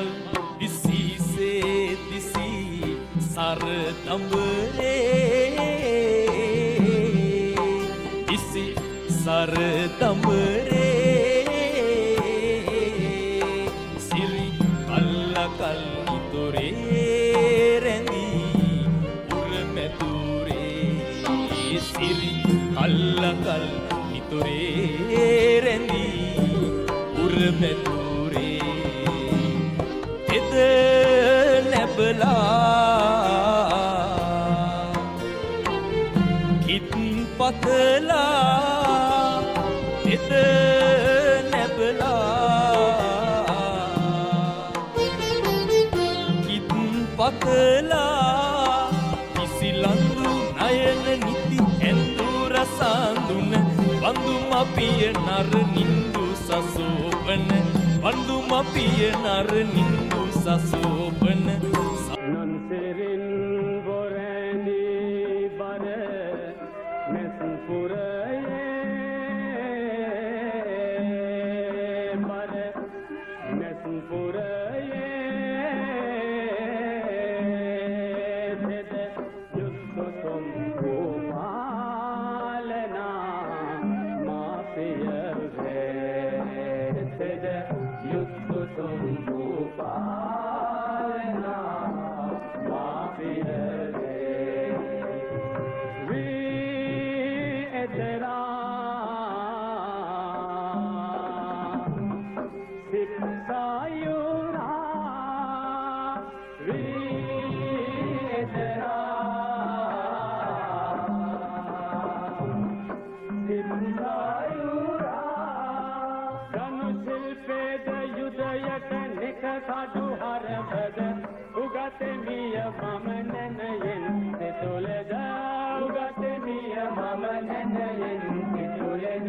මල් දිසිසේ දිසි සර දඹරේ දිසි සර දඹරේ සිරි කල්ලකල් නිතොරේ රැඳී උරමැතුරේ සිරි කල්ලකල් නිතොරේ රැඳී උරමැතුරේ එද නැබලා කිත් පතලා එද නැබලා කිත් පතලා කිසිලඳු නයන නිති ඇඳු රසඳුන වඳු මපිය නර නින්දු සසෝපන වඳු මපිය නර නින්දු සසෝපන නන්සෙරින් බොරැඳි බර මෙසන් පුරයේ බර මෙසන් පුරයේ දෙද යුත්තොම් කුමාලනා මාපිය වේ දෙද යුත්තොම් කුමාලනා මාපිය වේ වී එතරා සික්සායුරා වී එතරා සික්සායුරා ගනු ශිල්පේද යුදයට නික කඩු හරබද උගත මිය මම නැනයෙන් සිතුලද උගත මිය මම නැනයෙන් සිතුලද